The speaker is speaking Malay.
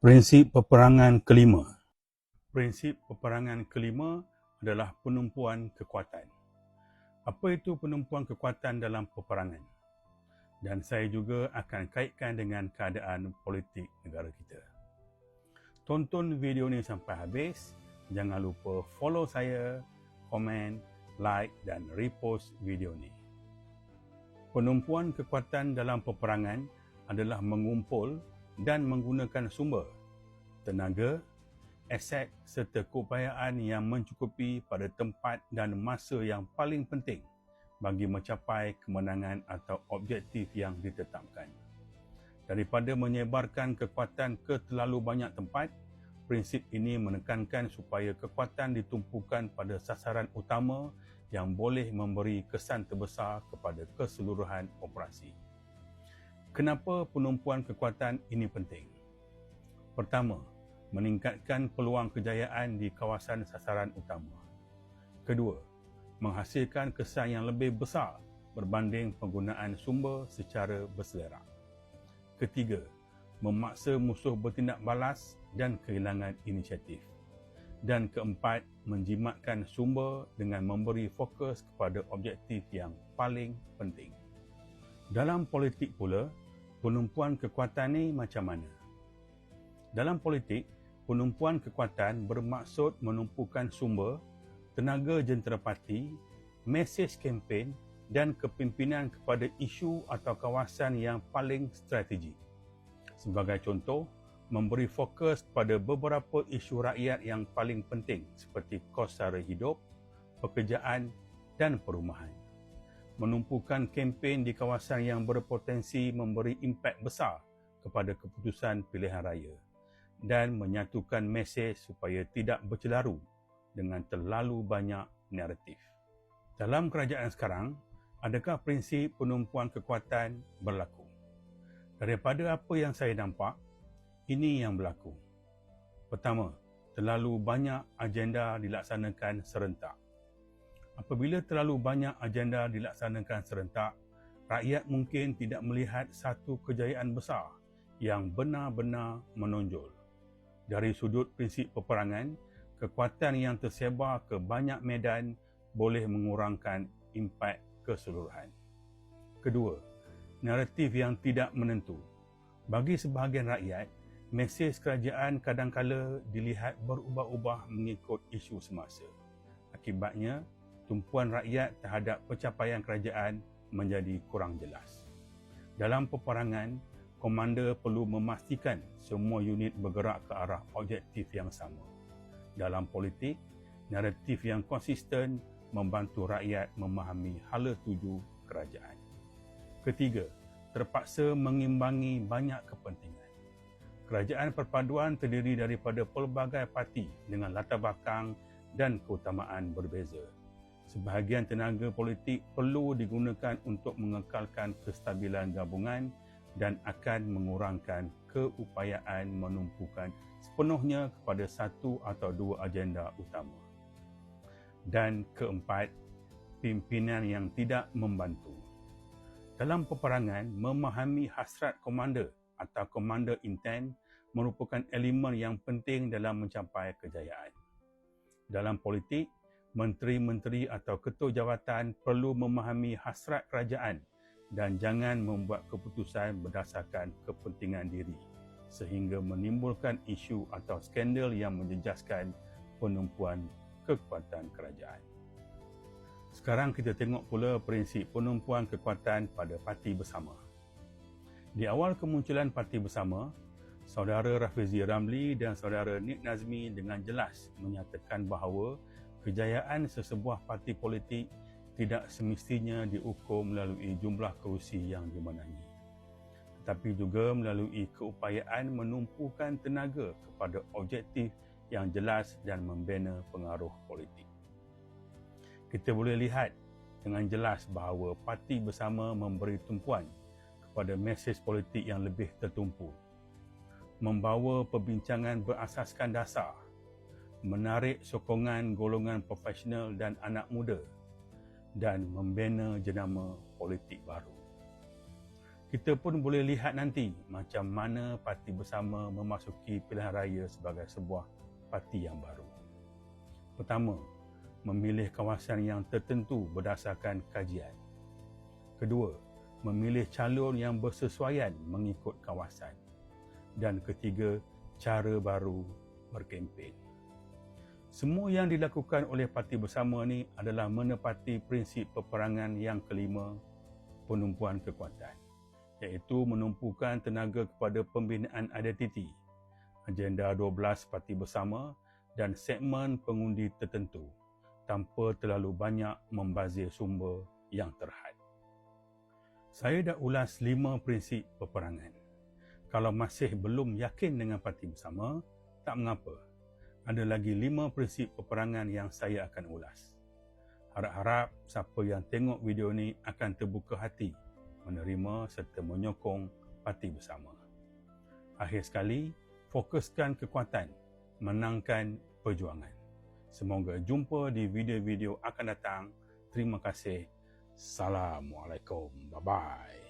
Prinsip peperangan kelima. Prinsip peperangan kelima adalah penumpuan kekuatan. Apa itu penumpuan kekuatan dalam peperangan? Dan saya juga akan kaitkan dengan keadaan politik negara kita. Tonton video ni sampai habis. Jangan lupa follow saya, komen, like dan repost video ni. Penumpuan kekuatan dalam peperangan adalah mengumpul dan menggunakan sumber, tenaga, aset serta keupayaan yang mencukupi pada tempat dan masa yang paling penting bagi mencapai kemenangan atau objektif yang ditetapkan. Daripada menyebarkan kekuatan ke terlalu banyak tempat, prinsip ini menekankan supaya kekuatan ditumpukan pada sasaran utama yang boleh memberi kesan terbesar kepada keseluruhan operasi. Kenapa penumpuan kekuatan ini penting? Pertama, meningkatkan peluang kejayaan di kawasan sasaran utama. Kedua, menghasilkan kesan yang lebih besar berbanding penggunaan sumber secara berselerak. Ketiga, memaksa musuh bertindak balas dan kehilangan inisiatif. Dan keempat, menjimatkan sumber dengan memberi fokus kepada objektif yang paling penting. Dalam politik pula, penumpuan kekuatan ni macam mana? Dalam politik, penumpuan kekuatan bermaksud menumpukan sumber, tenaga jenterapati, mesej kempen dan kepimpinan kepada isu atau kawasan yang paling strategik. Sebagai contoh, memberi fokus pada beberapa isu rakyat yang paling penting seperti kos sara hidup, pekerjaan dan perumahan. Menumpukan kempen di kawasan yang berpotensi memberi impak besar kepada keputusan pilihan raya dan menyatukan mesej supaya tidak bercelaru dengan terlalu banyak naratif. Dalam kerajaan sekarang, adakah prinsip penumpuan kekuatan berlaku? Daripada apa yang saya nampak, ini yang berlaku. Pertama, terlalu banyak agenda dilaksanakan serentak. Apabila terlalu banyak agenda dilaksanakan serentak, rakyat mungkin tidak melihat satu kejayaan besar yang benar-benar menonjol. Dari sudut prinsip peperangan, kekuatan yang tersebar ke banyak medan boleh mengurangkan impak keseluruhan. Kedua, naratif yang tidak menentu. Bagi sebahagian rakyat, mesej kerajaan kadangkala dilihat berubah-ubah mengikut isu semasa. Akibatnya, tumpuan rakyat terhadap pencapaian kerajaan menjadi kurang jelas. Dalam peperangan, komander perlu memastikan semua unit bergerak ke arah objektif yang sama. Dalam politik, naratif yang konsisten membantu rakyat memahami hala tuju kerajaan. Ketiga, terpaksa mengimbangi banyak kepentingan. Kerajaan perpaduan terdiri daripada pelbagai parti dengan latar belakang dan keutamaan berbeza. Sebahagian tenaga politik perlu digunakan untuk mengekalkan kestabilan gabungan dan akan mengurangkan keupayaan menumpukan sepenuhnya kepada satu atau dua agenda utama. Dan keempat, pimpinan yang tidak membantu. Dalam peperangan, memahami hasrat komander atau komander intent merupakan elemen yang penting dalam mencapai kejayaan. Dalam politik, menteri-menteri atau ketua jawatan perlu memahami hasrat kerajaan dan jangan membuat keputusan berdasarkan kepentingan diri sehingga menimbulkan isu atau skandal yang menjejaskan penumpuan kekuatan kerajaan. Sekarang kita tengok pula prinsip penumpuan kekuatan pada Parti Bersama. Di awal kemunculan Parti Bersama, Saudara Rafizi Ramli dan Saudara Nik Nazmi dengan jelas menyatakan bahawa kejayaan sesebuah parti politik tidak semestinya diukur melalui jumlah kerusi yang dimenangi, tetapi juga melalui keupayaan menumpukan tenaga kepada objektif yang jelas dan membina pengaruh politik. Kita boleh lihat dengan jelas bahawa Parti Bersama memberi tumpuan pada mesej politik yang lebih tertumpu, membawa perbincangan berasaskan dasar, menarik sokongan golongan profesional dan anak muda, dan membina jenama politik baru. Kita pun boleh lihat nanti macam mana Parti Bersama memasuki pilihan raya sebagai sebuah parti yang baru. Pertama, memilih kawasan yang tertentu berdasarkan kajian. Kedua, memilih calon yang bersesuaian mengikut kawasan. Dan ketiga, cara baru berkempen. Semua yang dilakukan oleh Parti Bersama ni adalah menepati prinsip peperangan yang kelima, penumpuan kekuatan, iaitu menumpukan tenaga kepada pembinaan identiti, agenda 12 Parti Bersama dan segmen pengundi tertentu tanpa terlalu banyak membazir sumber yang terhad. Saya dah ulas 5 prinsip peperangan. Kalau masih belum yakin dengan Parti Bersama, tak mengapa. Ada lagi 5 prinsip peperangan yang saya akan ulas. Harap-harap siapa yang tengok video ni akan terbuka hati menerima serta menyokong Parti Bersama. Akhir sekali, fokuskan kekuatan, menangkan perjuangan. Semoga jumpa di video-video akan datang. Terima kasih. Assalamualaikum. Bye-bye.